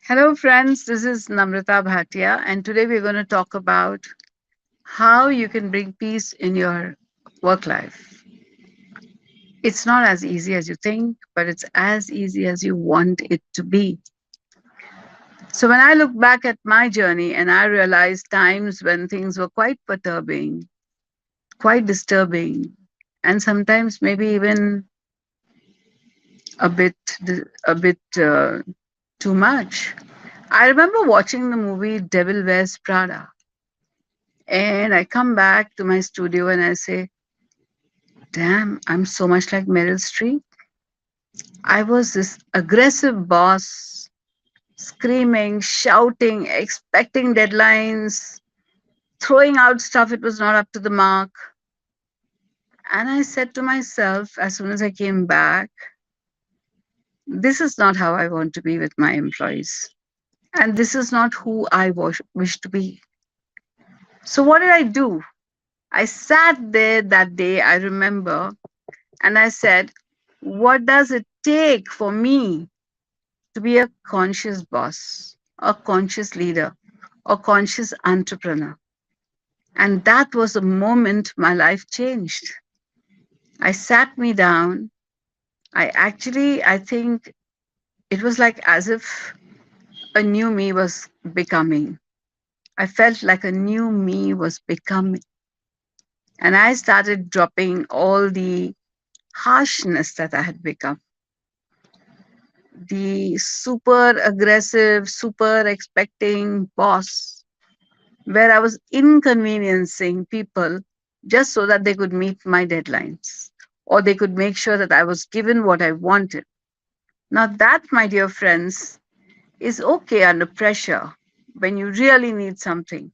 Hello, friends. This is Namrata Bhatia, and today we're going to talk about how you can bring peace in your work life. It's not as easy as you think, but it's as easy as you want it to be. So, when I look back at my journey and I realize times when things were quite perturbing, quite disturbing, and sometimes maybe even a bit, a bit too much. I remember watching the movie Devil Wears Prada. And I come back to my studio and I say, damn, I'm so much like Meryl Streep. I was this aggressive boss, screaming, shouting, expecting deadlines, throwing out stuff it was not up to the mark. And I said to myself as soon as I came back, this is not how I want to be with my employees. And this is not who I wish to be. So, what did I do? I sat there that day, I remember, and I said, what does it take for me to be a conscious boss, a conscious leader, a conscious entrepreneur? And that was the moment my life changed. I sat me down. I think it was like as if a new me was becoming. I felt like a new me was becoming. And I started dropping all the harshness that I had become, the super aggressive, super expecting boss, where I was inconveniencing people just so that they could meet my deadlines or they could make sure that I was given what I wanted. Now, that, my dear friends, is okay under pressure when you really need something.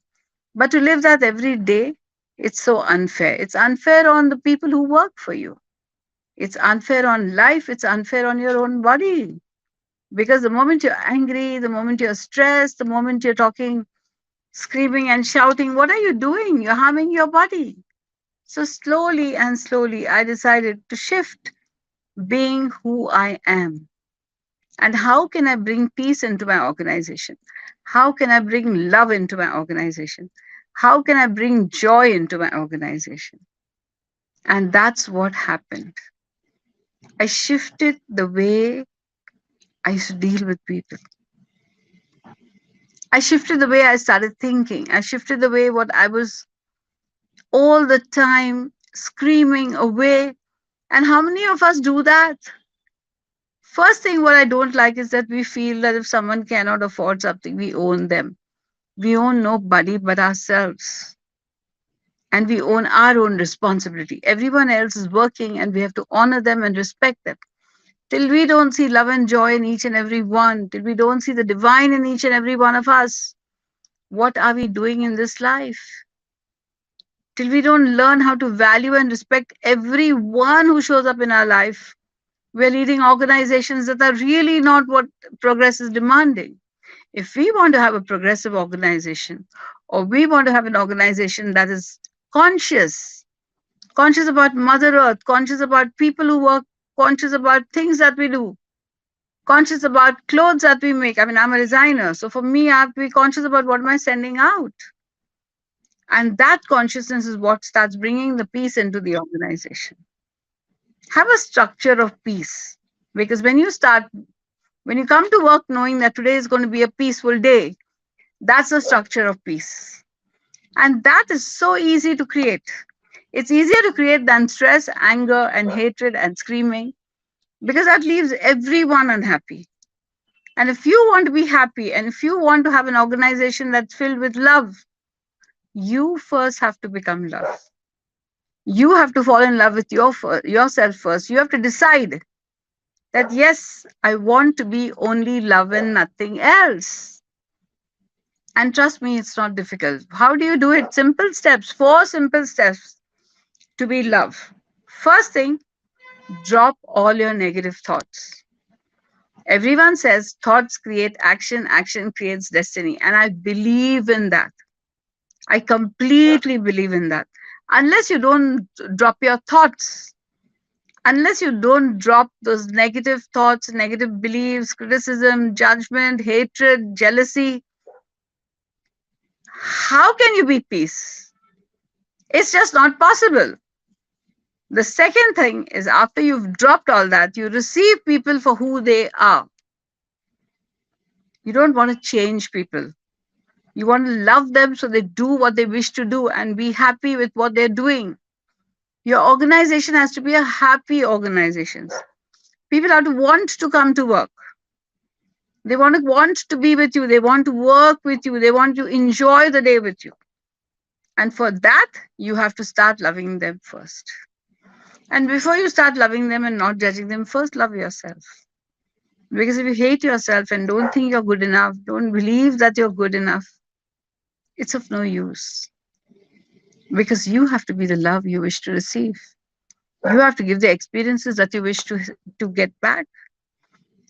But to live that every day, it's so unfair. It's unfair on the people who work for you. It's unfair on life. It's unfair on your own body. Because the moment you're angry, the moment you're stressed, the moment you're talking, screaming and shouting, what are you doing? You're harming your body. So slowly and slowly, I decided to shift being who I am. And how can I bring peace into my organization? How can I bring love into my organization? How can I bring joy into my organization? And that's what happened. I shifted the way I used to deal with people. I shifted the way I started thinking. I shifted the way what I was all the time screaming away. And how many of us do that? First thing, what I don't like is that we feel that if someone cannot afford something, we own them. We own nobody but ourselves. And we own our own responsibility. Everyone else is working and we have to honor them and respect them. Till we don't see love and joy in each and every one, till we don't see the divine in each and every one of us, what are we doing in this life? Till we don't learn how to value and respect everyone who shows up in our life, we're leading organizations that are really not what progress is demanding. If we want to have a progressive organization, or we want to have an organization that is conscious, conscious about Mother Earth, conscious about people who work, conscious about things that we do, conscious about clothes that we make. I mean, I'm a designer, so for me, I have to be conscious about what am I sending out. And that consciousness is what starts bringing the peace into the organization. Have a structure of peace. Because when you come to work knowing that today is going to be a peaceful day, that's the structure of peace. And that is so easy to create. It's easier to create than stress, anger, and hatred and screaming because that leaves everyone unhappy. And if you want to be happy and if you want to have an organization that's filled with love, you first have to become love. You have to fall in love with yourself first. You have to decide that, yes, I want to be only love and nothing else. And trust me, it's not difficult. How do you do it? Simple steps, four simple steps to be love. First thing, drop all your negative thoughts. Everyone says thoughts create action, action creates destiny. And I believe in that. I completely believe in that. Unless you don't drop your thoughts, Unless you don't drop those negative thoughts, negative beliefs, criticism, judgment, hatred, jealousy, how can you be peace? It's just not possible. The second thing is, after you've dropped all that, you receive people for who they are. You don't want to change people. You want to love them so they do what they wish to do and be happy with what they're doing. Your organization has to be a happy organization. People have to want to come to work. They want to be with you. They want to work with you. They want to enjoy the day with you. And for that, you have to start loving them first. And before you start loving them and not judging them, first love yourself. Because if you hate yourself and don't think you're good enough, don't believe that you're good enough, it's of no use. Because you have to be the love you wish to receive. You have to give the experiences that you wish to get back.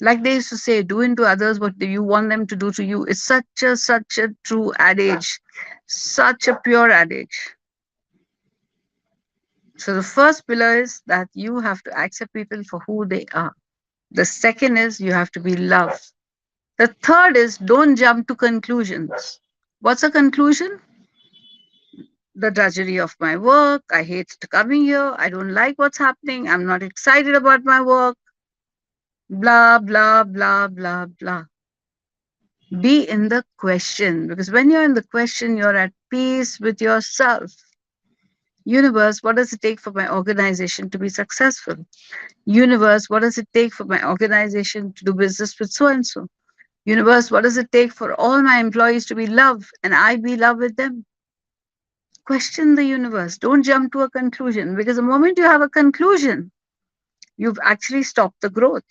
Like they used to say, do unto others what you want them to do to you. It's such a true adage, such a pure adage. So the first pillar is that you have to accept people for who they are. The second is you have to be loved. The third is don't jump to conclusions. What's a conclusion? The drudgery of my work. I hate coming here. I don't like what's happening. I'm not excited about my work. Blah, blah, blah, blah, blah. Be in the question, because when you're in the question, you're at peace with yourself. Universe, what does it take for my organization to be successful? Universe, what does it take for my organization to do business with so and so? Universe, what does it take for all my employees to be loved and I be loved with them? Question the universe. Don't jump to a conclusion, because the moment you have a conclusion, you've actually stopped the growth.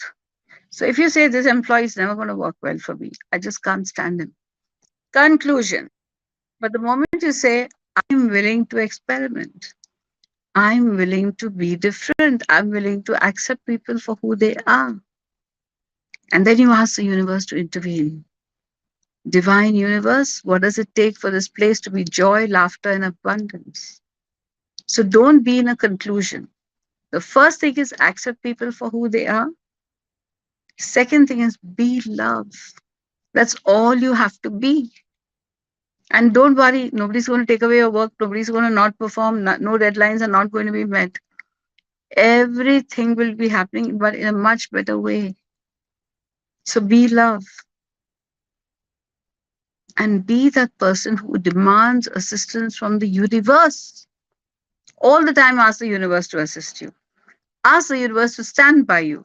So if you say this employee is never going to work well for me, I just can't stand him. Conclusion. But the moment you say, I'm willing to experiment, I'm willing to be different, I'm willing to accept people for who they are. And then you ask the universe to intervene. Divine universe, what does it take for this place to be joy, laughter, and abundance? So don't be in a conclusion. The first thing is accept people for who they are. Second thing is be love. That's all you have to be. And don't worry, nobody's going to take away your work, nobody's going to not perform, no deadlines are not going to be met. Everything will be happening, but in a much better way. So be love. And be that person who demands assistance from the universe. All the time, ask the universe to assist you. Ask the universe to stand by you.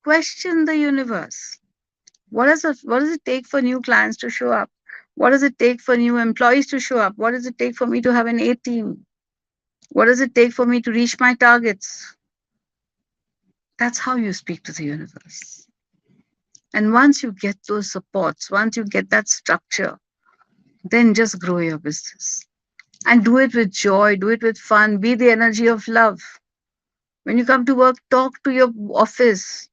Question the universe. What does it take for new clients to show up? What does it take for new employees to show up? What does it take for me to have an A team? What does it take for me to reach my targets? That's how you speak to the universe. And once you get those supports, once you get that structure, then just grow your business. And do it with joy, do it with fun, be the energy of love. When you come to work, talk to your office.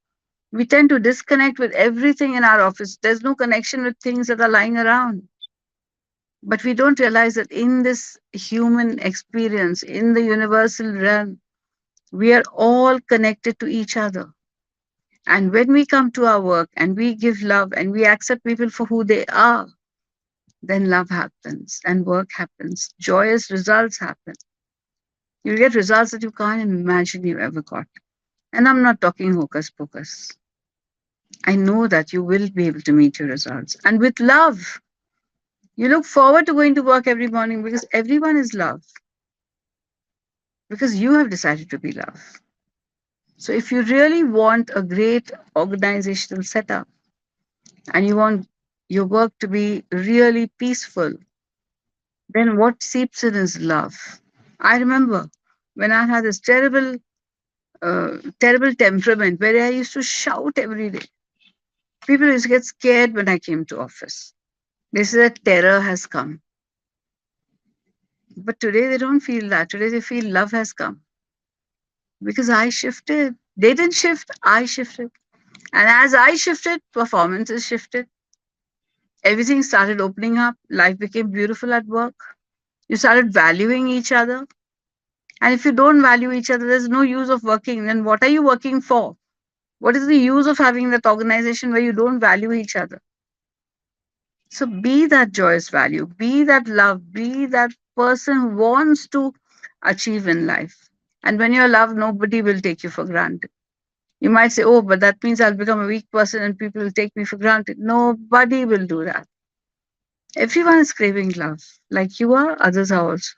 We tend to disconnect with everything in our office. There's no connection with things that are lying around. But we don't realize that in this human experience, in the universal realm, we are all connected to each other. And when we come to our work and we give love and we accept people for who they are, then love happens and work happens. Joyous results happen. You get results that you can't imagine you ever got. And I'm not talking hocus pocus. I know that you will be able to meet your results. And with love, you look forward to going to work every morning because everyone is love. Because you have decided to be love. So if you really want a great organizational setup and you want your work to be really peaceful, then what seeps in is love. I remember when I had this terrible temperament where I used to shout every day. People used to get scared when I came to office. They said that terror has come. But today they don't feel that. Today they feel love has come. Because I shifted. They didn't shift, I shifted. And as I shifted, performances shifted. Everything started opening up. Life became beautiful at work. You started valuing each other. And if you don't value each other, there's no use of working. Then what are you working for? What is the use of having that organization where you don't value each other? So be that joyous value, be that love, be that person who wants to achieve in life. And when you're loved, nobody will take you for granted. You might say, oh, but that means I'll become a weak person and people will take me for granted. Nobody will do that. Everyone is craving love. Like you are, others are also.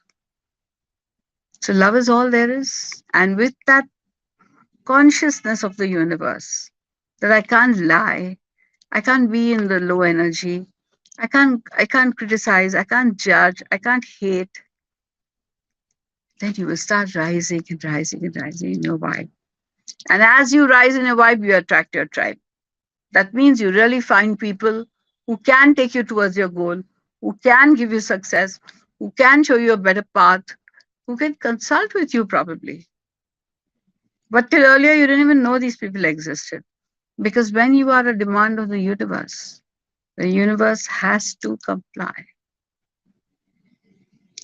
So love is all there is. And with that consciousness of the universe, that I can't lie, I can't be in the low energy, I can't criticize, I can't judge, I can't hate, then you will start rising and rising and rising in your vibe. And as you rise in your vibe, you attract your tribe. That means you really find people who can take you towards your goal, who can give you success, who can show you a better path, who can consult with you probably. But till earlier, you didn't even know these people existed. Because when you are a demand of the universe has to comply.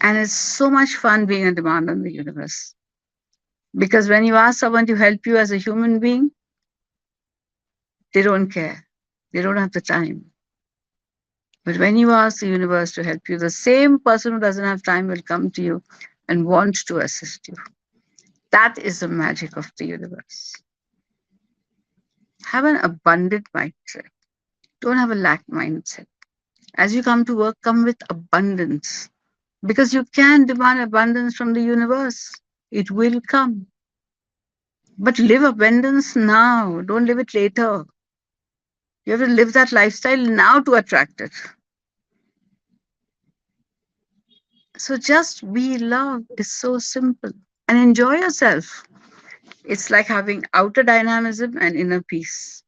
And it's so much fun being a demand on the universe. Because when you ask someone to help you as a human being, they don't care. They don't have the time. But when you ask the universe to help you, the same person who doesn't have time will come to you and want to assist you. That is the magic of the universe. Have an abundant mindset. Don't have a lack mindset. As you come to work, come with abundance. Because you can demand abundance from the universe. It will come. But live abundance now. Don't live it later. You have to live that lifestyle now to attract it. So just be love. It's so simple. And enjoy yourself. It's like having outer dynamism and inner peace.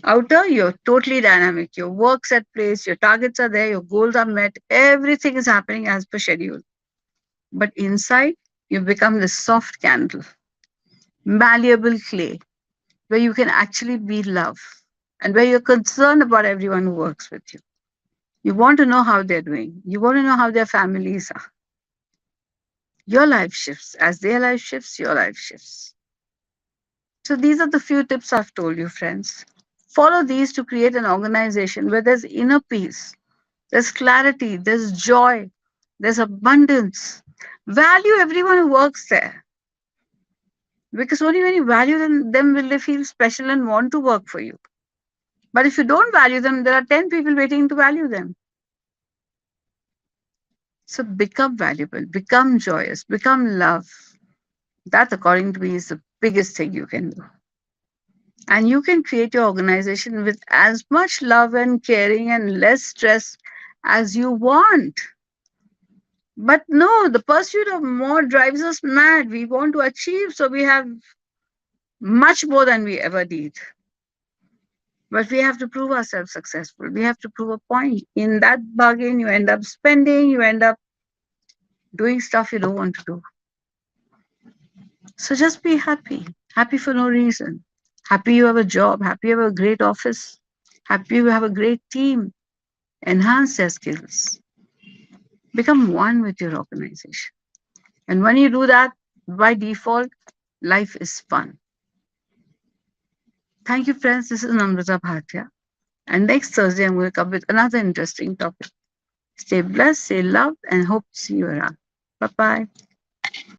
Outer, you're totally dynamic. Your work's at place, your targets are there, your goals are met, everything is happening as per schedule. But inside, you become this soft candle, malleable clay, where you can actually be love and where you're concerned about everyone who works with you. You want to know how they're doing. You want to know how their families are. Your life shifts. As their life shifts, your life shifts. So these are the few tips I've told you, friends. Follow these to create an organization where there's inner peace, there's clarity, there's joy, there's abundance. Value everyone who works there. Because only when you value them will they feel special and want to work for you. But if you don't value them, there are 10 people waiting to value them. So become valuable, become joyous, become love. That, according to me, is the biggest thing you can do. And you can create your organization with as much love and caring and less stress as you want. But no, the pursuit of more drives us mad. We want to achieve, so we have much more than we ever did. But we have to prove ourselves successful. We have to prove a point. In that bargain, you end up spending, you end up doing stuff you don't want to do. So just be happy. Happy for no reason. Happy you have a job. Happy you have a great office. Happy you have a great team. Enhance their skills. Become one with your organization. And when you do that, by default, life is fun. Thank you, friends. This is Namrata Bhatia. And next Thursday, I'm going to come with another interesting topic. Stay blessed, stay loved, and hope to see you around. Bye bye.